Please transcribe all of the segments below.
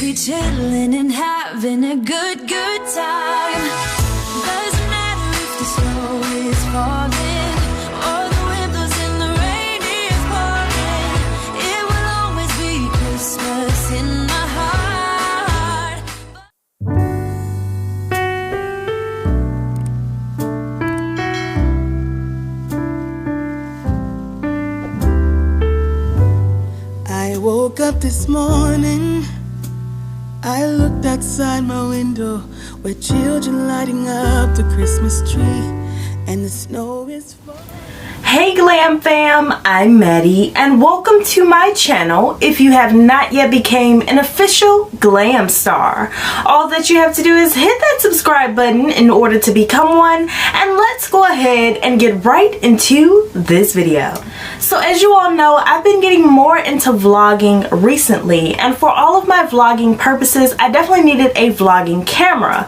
be chilling and having a good time. Doesn't matter if the snow is falling or the wind blows and the rain is pouring. It will always be Christmas in my heart. I woke up this morning, I looked outside my window where children lighting up the Christmas tree and the snow is falling. Hey Glam Fam, I'm Maddie and welcome to my channel. If you have not yet become an official Glam Star, all that you have to do is hit that subscribe button in order to become one, and let's go ahead and get right into this video. So as you all know, I've been getting more into vlogging recently, and for all of my vlogging purposes, I definitely needed a vlogging camera.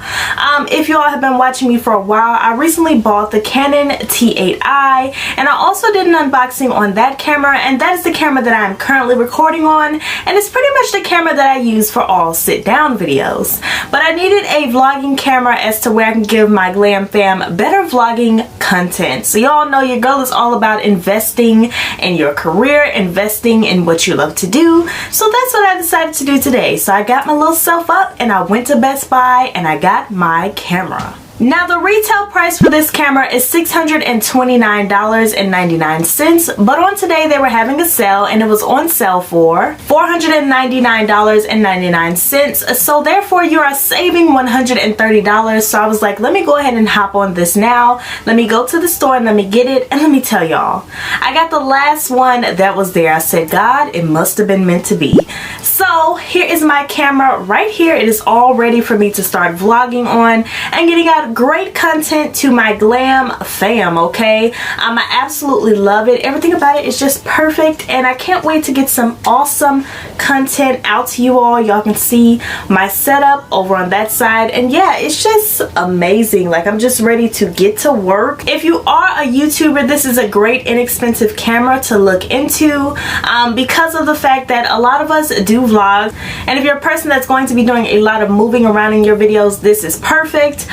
If you all have been watching me for a while, I recently bought the Canon T8i, and I also did an unboxing on that camera, and that is the camera that I'm currently recording on, and it's pretty much the camera that I use for all sit-down videos. But I needed a vlogging camera as to where I can give my Glam Fam better vlogging content. So y'all know your girl is all about investing in your career, investing in what you love to do. So that's what I decided to do today. So I got my little self up and I went to Best Buy and I got my camera. Now the retail price for this camera is $629.99, but on today they were having a sale and it was on sale for $499.99, so therefore you are saving $130. So I was like, let me go ahead and hop on this now. Let me go to the store and let me get it, and let me tell y'all, I got the last one that was there. I said, God, it must have been meant to be. So here is my camera right here. It is all ready for me to start vlogging on and getting out great content to my Glam Fam, okay? I absolutely love it. Everything about it is just perfect, and I can't wait to get some awesome content out to you all. Y'all can see my setup over on that side, and yeah, it's just amazing. Like, I'm just ready to get to work. If you are a YouTuber, this is a great inexpensive camera to look into because of the fact that a lot of us do vlogs, and if you're a person that's going to be doing a lot of moving around in your videos, this is perfect.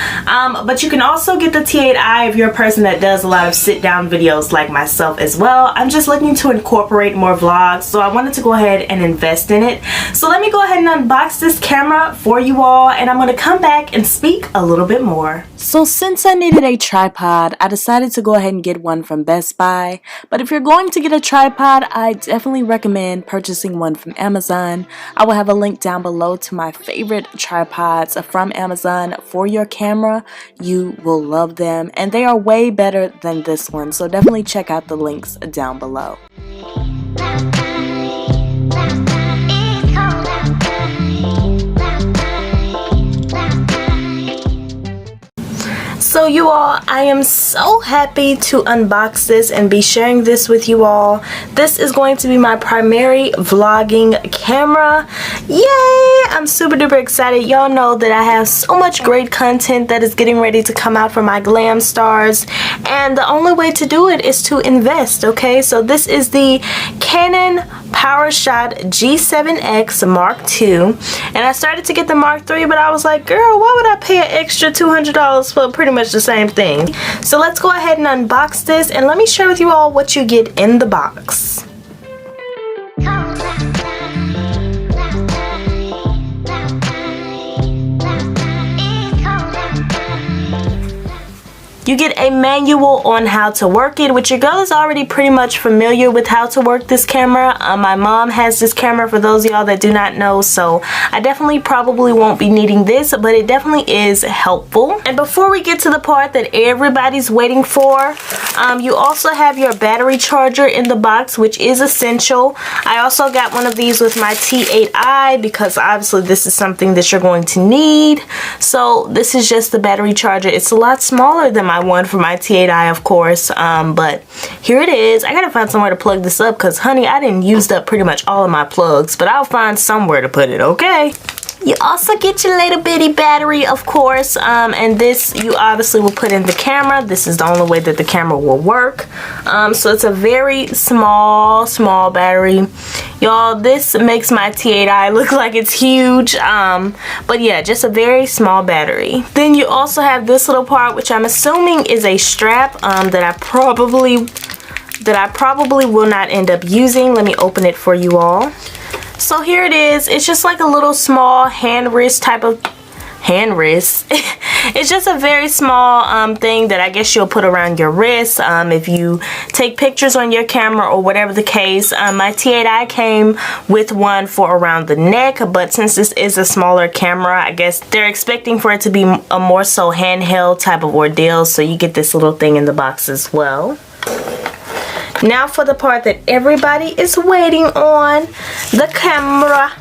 But you can also get the T8i if you're a person that does a lot of sit-down videos like myself as well. I'm just looking to incorporate more vlogs, so I wanted to go ahead and invest in it. So let me go ahead and unbox this camera for you all, and I'm going to come back and speak a little bit more. So since I needed a tripod, I decided to go ahead and get one from Best Buy. But if you're going to get a tripod, I definitely recommend purchasing one from Amazon. I will have a link down below to my favorite tripods from Amazon for your camera. You will love them, and they are way better than this one, so definitely check out the links down below. So you all, I am so happy to unbox this and be sharing this with you all. This is going to be my primary vlogging camera. Yay! I'm super duper excited. Y'all know that I have so much great content that is getting ready to come out for my Glam Stars, and the only way to do it is to invest, okay? So this is the Canon PowerShot G7X Mark II, and I started to get the Mark III, but I was like, girl, why would I pay an extra $200 for pretty much the same thing? So let's go ahead and unbox this, and let me share with you all what you get in the box. You get a manual on how to work it, which your girl is already pretty much familiar with how to work this camera. My mom has this camera, for those of y'all that do not know, so I definitely probably won't be needing this, but it definitely is helpful. And before we get to the part that everybody's waiting for, you also have your battery charger in the box, which is essential. I also got one of these with my T8i because obviously this is something that you're going to need. So this is just the battery charger. It's a lot smaller than my one for my T8i, of course, but here it is. I gotta find somewhere to plug this up because, honey, I didn't use up pretty much all of my plugs, but I'll find somewhere to put it, okay? You also get your little bitty battery, of course, and this you obviously will put in the camera. This is the only way that the camera will work. So it's a very small battery. Y'all, this makes my T8i look like it's huge, but yeah, just a very small battery. Then you also have this little part, which I'm assuming is a strap that I probably will not end up using. Let me open it for you all. So here it is. It's just like a little small hand wrist type of it's just a very small thing that I guess you'll put around your wrist if you take pictures on your camera or whatever the case. My T8i came with one for around the neck, but since this is a smaller camera, I guess they're expecting for it to be a more so handheld type of ordeal, so you get this little thing in the box as well. Now for the part that everybody is waiting on, the camera.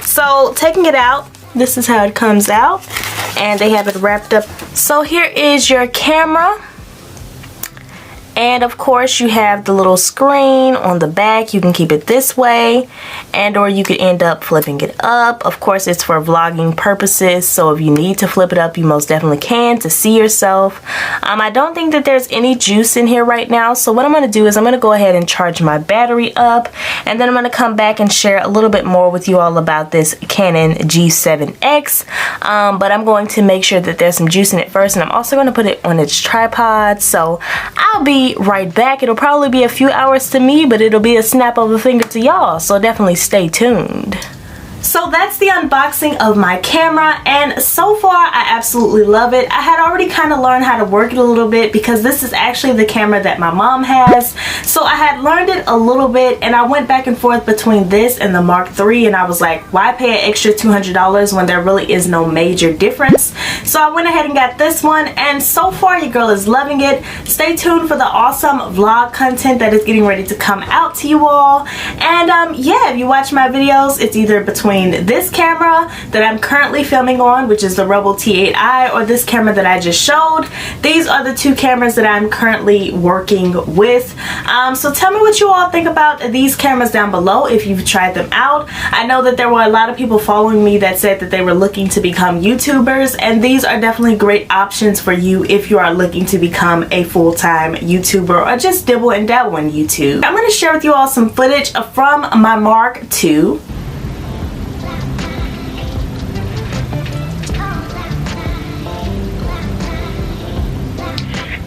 So taking it out, this is how it comes out, and they have it wrapped up. So here is your camera, and of course you have the little screen on the back. You can keep it this way, and or you could end up flipping it up. Of course it's for vlogging purposes, so if you need to flip it up, you most definitely can to see yourself. I don't think that there's any juice in here right now, so what I'm going to do is I'm going to go ahead and charge my battery up, and then I'm going to come back and share a little bit more with you all about this Canon G7X, but I'm going to make sure that there's some juice in it first, and I'm also going to put it on its tripod. So I'll be right back. It'll probably be a few hours to me, but it'll be a snap of a finger to y'all, so definitely stay tuned. So that's the unboxing of my camera, and so far I absolutely love it. I had already kind of learned how to work it a little bit because this is actually the camera that my mom has, so I had learned it a little bit, and I went back and forth between this and the Mark III, and I was like, why pay an extra $200 when there really is no major difference? So I went ahead and got this one, and so far your girl is loving it. Stay tuned for the awesome vlog content that is getting ready to come out to you all. And yeah, if you watch my videos, it's either between this camera that I'm currently filming on, which is the Rebel T8i, or this camera that I just showed. These are the two cameras that I'm currently working with. So tell me what you all think about these cameras down below if you've tried them out. I know that there were a lot of people following me that said that they were looking to become YouTubers, and these are definitely great options for you if you are looking to become a full-time YouTuber or just dibble and dabble in YouTube. I'm going to share with you all some footage from my Mark II.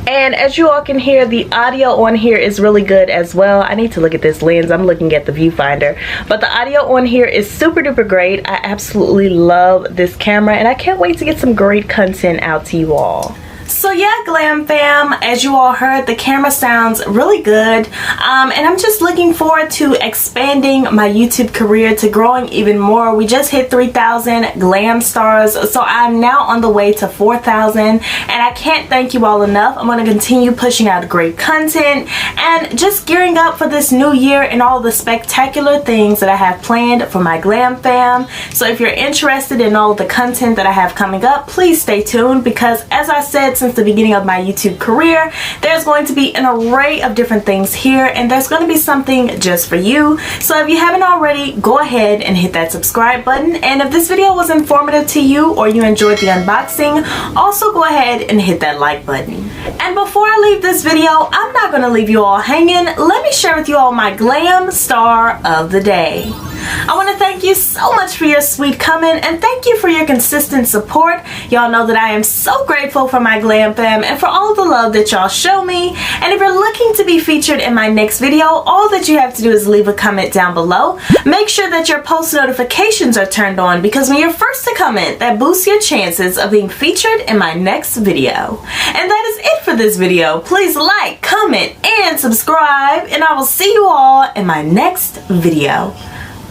And as you all can hear, the audio on here is really good as well. I need to look at this lens. I'm looking at the viewfinder. But the audio on here is super duper great. I absolutely love this camera, and I can't wait to get some great content out to you all. So yeah, Glam Fam, as you all heard, the camera sounds really good, and I'm just looking forward to expanding my YouTube career, to growing even more. We just hit 3,000 Glam Stars, so I'm now on the way to 4,000, and I can't thank you all enough. I'm going to continue pushing out great content and just gearing up for this new year and all the spectacular things that I have planned for my Glam Fam. So if you're interested in all the content that I have coming up, please stay tuned, because as I said since the beginning of my YouTube career, there's going to be an array of different things here, and there's going to be something just for you. So if you haven't already, go ahead and hit that subscribe button, and if this video was informative to you or you enjoyed the unboxing, also go ahead and hit that like button. And before I leave this video, I'm not going to leave you all hanging. Let me share with you all my Glam Star of the day. I want to thank you so much for your sweet comment, and thank you for your consistent support. Y'all know that I am so grateful for my Glam Fam and for all the love that y'all show me. And if you're looking to be featured in my next video, all that you have to do is leave a comment down below. Make sure that your post notifications are turned on, because when you're first to comment, that boosts your chances of being featured in my next video. And that is it for this video. Please like, comment, and subscribe, and I will see you all in my next video.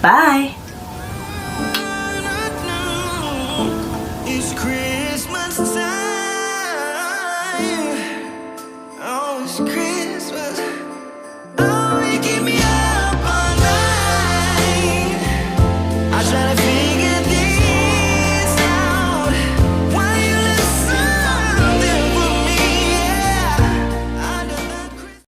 Bye. It's Christmas time.